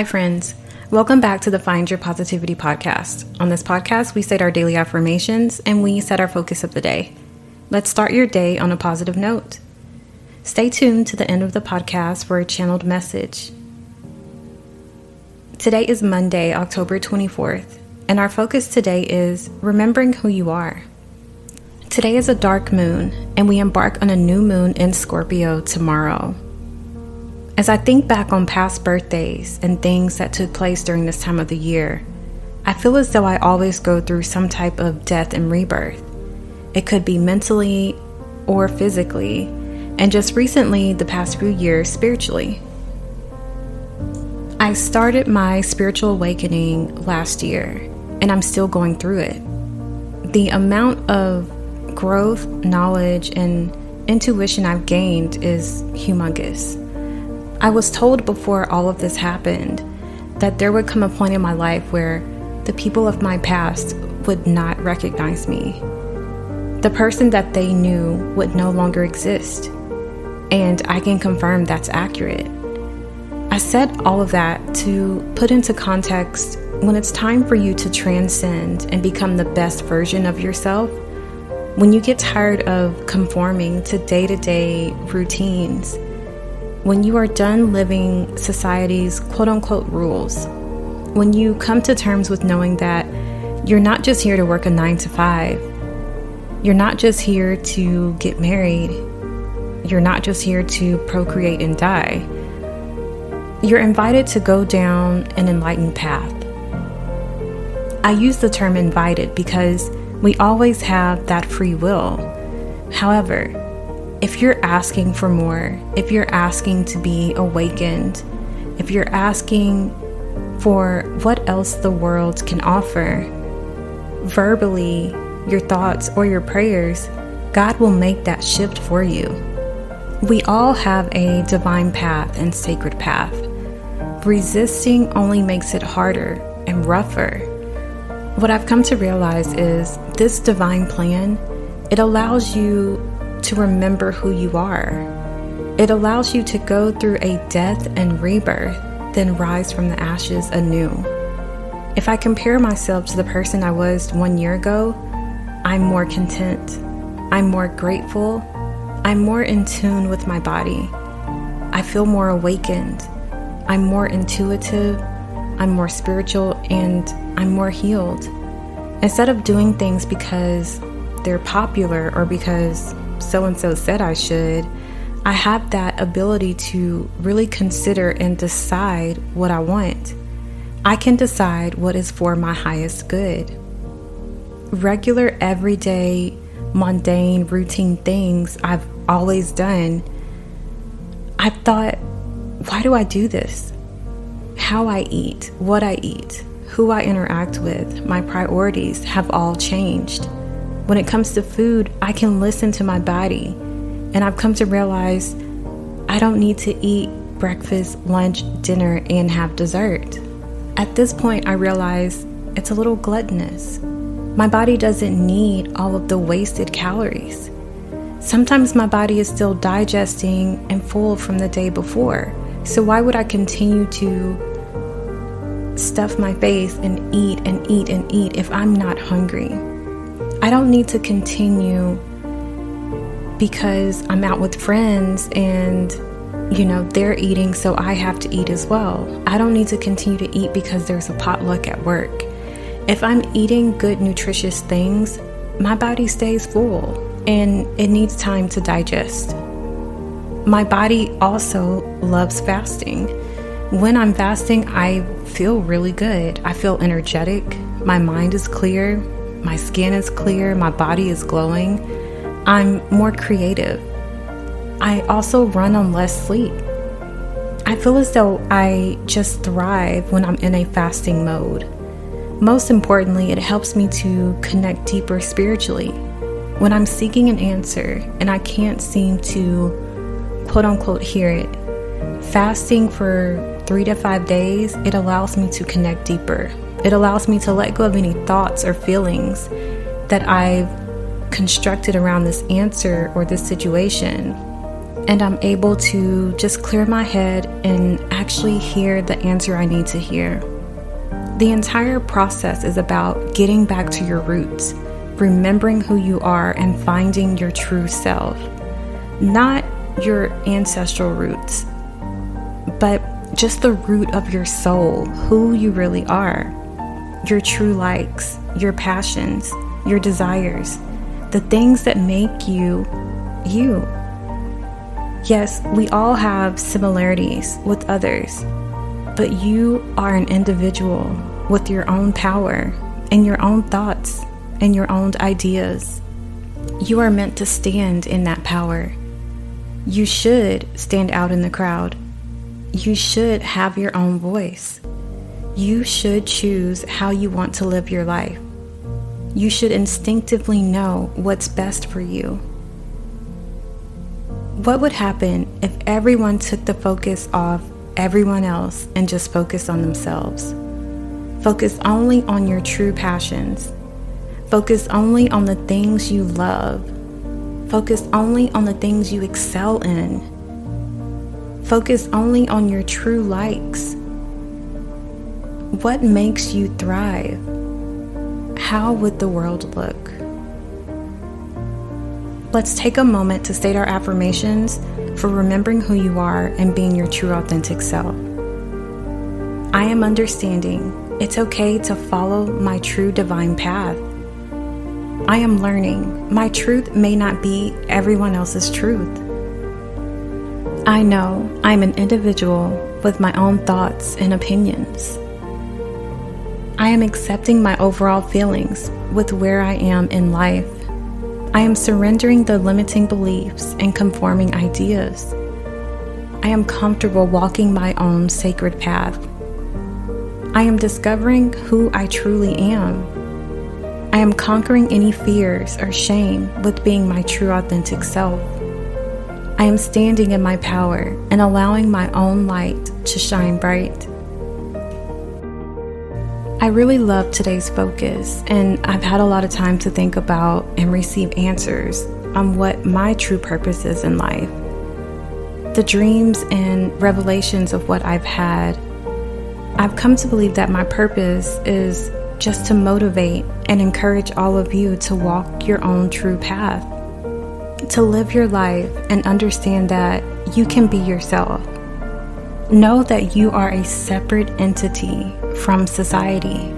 Hi friends, welcome back to the Find Your Positivity podcast. On this podcast, we state our daily affirmations and we set our focus of the day. Let's start your day on a positive note. Stay tuned to the end of the podcast for a channeled message. Today is Monday, October 24th, and our focus today is remembering who you are. Today is a dark moon, and we embark on a new moon in Scorpio tomorrow. As I think back on past birthdays and things that took place during this time of the year, I feel as though I always go through some type of death and rebirth. It could be mentally or physically, and just recently, the past few years, spiritually. I started my spiritual awakening last year, and I'm still going through it. The amount of growth, knowledge, and intuition I've gained is humongous. I was told before all of this happened that there would come a point in my life where the people of my past would not recognize me. The person that they knew would no longer exist. And I can confirm that's accurate. I said all of that to put into context when it's time for you to transcend and become the best version of yourself. When you get tired of conforming to day-to-day routines, when you are done living society's quote-unquote rules, when you come to terms with knowing that you're not just here to work a 9 to 5, you're not just here to get married, you're not just here to procreate and die, you're invited to go down an enlightened path. I use the term invited because we always have that free will. However, if you're asking for more, if you're asking to be awakened, if you're asking for what else the world can offer, verbally, your thoughts or your prayers, God will make that shift for you. We all have a divine path and sacred path. Resisting only makes it harder and rougher. What I've come to realize is this divine plan, it allows you to remember who you are. It allows you to go through a death and rebirth, then rise from the ashes anew. If I compare myself to the person I was 1 year ago, I'm more content. I'm more grateful. I'm more in tune with my body. I feel more awakened. I'm more intuitive. I'm more spiritual, and I'm more healed. Instead of doing things because they're popular or because so-and-so said I should, I have that ability to really consider and decide what I want. I can decide what is for my highest good. Regular, everyday, mundane, routine things I've always done, I've thought, why do I do this? How I eat, what I eat, who I interact with, my priorities have all changed. When it comes to food, I can listen to my body, and I've come to realize I don't need to eat breakfast, lunch, dinner, and have dessert. At this point, I realize it's a little gluttonous. My body doesn't need all of the wasted calories. Sometimes my body is still digesting and full from the day before, so why would I continue to stuff my face and eat and eat and eat if I'm not hungry? I don't need to continue because I'm out with friends and, they're eating, so I have to eat as well. I don't need to continue to eat because there's a potluck at work. If I'm eating good, nutritious things, my body stays full and it needs time to digest. My body also loves fasting. When I'm fasting, I feel really good. I feel energetic. My mind is clear. My skin is clear, my body is glowing. I'm more creative. I also run on less sleep. I feel as though I just thrive when I'm in a fasting mode. Most importantly, it helps me to connect deeper spiritually. When I'm seeking an answer and I can't seem to quote unquote hear it, fasting for 3 to 5 days, it allows me to connect deeper. It allows me to let go of any thoughts or feelings that I've constructed around this answer or this situation. and I'm able to just clear my head and actually hear the answer I need to hear. The entire process is about getting back to your roots, remembering who you are and finding your true self. Not your ancestral roots, but just the root of your soul, who you really are. Your true likes, your passions, your desires, the things that make you, you. Yes, we all have similarities with others, but you are an individual with your own power and your own thoughts and your own ideas. You are meant to stand in that power. You should stand out in the crowd. You should have your own voice. You should choose how you want to live your life. You should instinctively know what's best for you. What would happen if everyone took the focus off everyone else and just focused on themselves? Focus only on your true passions. Focus only on the things you love. Focus only on the things you excel in. Focus only on your true likes. What makes you thrive? How would the world look? Let's take a moment to state our affirmations for remembering who you are and being your true authentic self. I am understanding it's okay to follow my true divine path. I am learning my truth may not be everyone else's truth. I know I'm an individual with my own thoughts and opinions. I am accepting my overall feelings with where I am in life. I am surrendering the limiting beliefs and conforming ideas. I am comfortable walking my own sacred path. I am discovering who I truly am. I am conquering any fears or shame with being my true authentic self. I am standing in my power and allowing my own light to shine bright. I really love today's focus, and I've had a lot of time to think about and receive answers on what my true purpose is in life. The dreams and revelations of what I've had, I've come to believe that my purpose is just to motivate and encourage all of you to walk your own true path, to live your life and understand that you can be yourself. Know that you are a separate entity from society.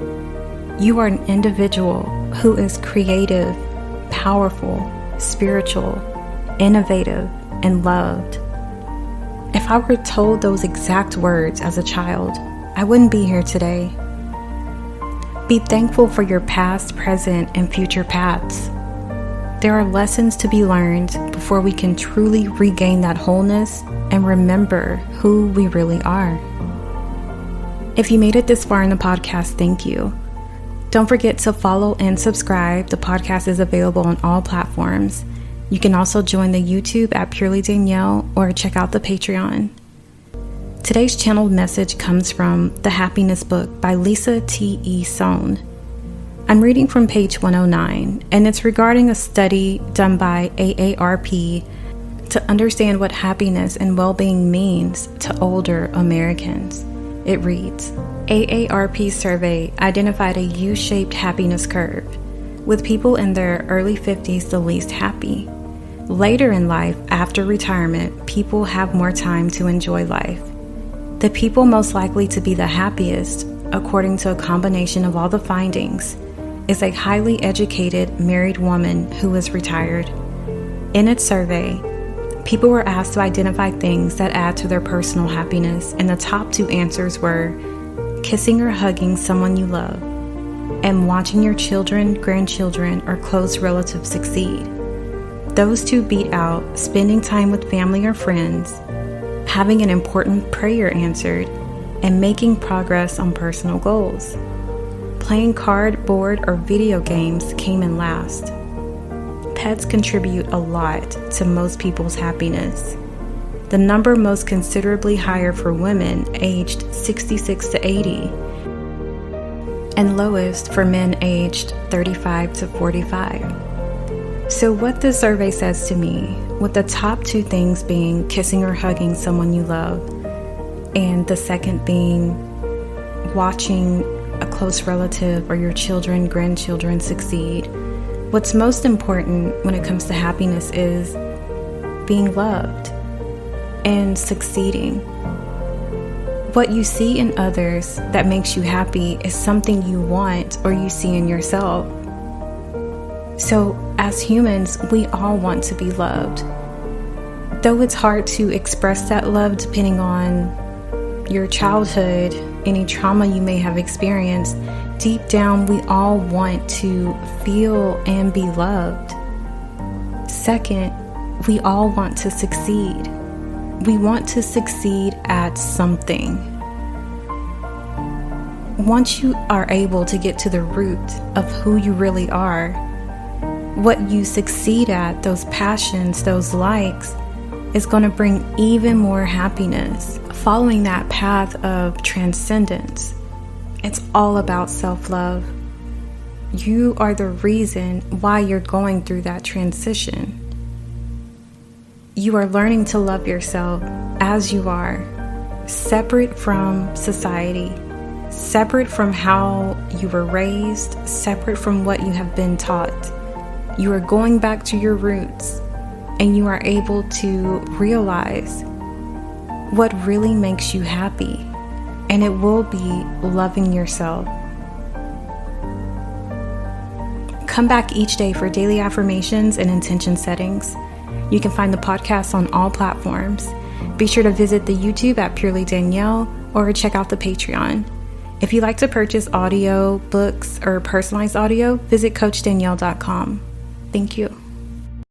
You are an individual who is creative, powerful, spiritual, innovative, and loved. If I were told those exact words as a child, I wouldn't be here today. Be thankful for your past, present, and future paths. There are lessons to be learned before we can truly regain that wholeness and remember who we really are. If you made it this far in the podcast, thank you. Don't forget to follow and subscribe. The podcast is available on all platforms. You can also join the YouTube at Purely Danielle or check out the Patreon. Today's channeled message comes from The Happiness Book by Lisa T.E. Sohn. I'm reading from page 109, and it's regarding a study done by AARP to understand what happiness and well-being means to older Americans. It reads, AARP's survey identified a U-shaped happiness curve, with people in their early 50s the least happy. Later in life, after retirement, people have more time to enjoy life. The people most likely to be the happiest, according to a combination of all the findings, is a highly educated married woman who is retired. In its survey, people were asked to identify things that add to their personal happiness, and the top two answers were kissing or hugging someone you love, and watching your children, grandchildren, or close relatives succeed. Those two beat out spending time with family or friends, having an important prayer answered, and making progress on personal goals. Playing card, board, or video games came in last. Pets contribute a lot to most people's happiness. The number most considerably higher for women aged 66 to 80, and lowest for men aged 35 to 45. So what the survey says to me, with the top 2 things being kissing or hugging someone you love, and the second being watching a close relative or your children, grandchildren succeed, what's most important when it comes to happiness is being loved and succeeding. What you see in others that makes you happy is something you want or you see in yourself. So as humans, we all want to be loved. Though it's hard to express that love depending on your childhood, any trauma you may have experienced, deep down we all want to feel and be loved. Second, we all want to succeed. We want to succeed at something. Once you are able to get to the root of who you really are, what you succeed at, those passions, those likes, is going to bring even more happiness. Following that path of transcendence, it's all about self-love. You are the reason why you're going through that transition. You are learning to love yourself as you are, separate from society, separate from how you were raised, separate from what you have been taught. You are going back to your roots, and you are able to realize what really makes you happy, and it will be loving yourself. Come back each day for daily affirmations and intention settings. You can find the podcast on all platforms. Be sure to visit the YouTube at Purely Danielle or check out the Patreon. If you'd like to purchase audio, books, or personalized audio, visit CoachDanielle.com. Thank you.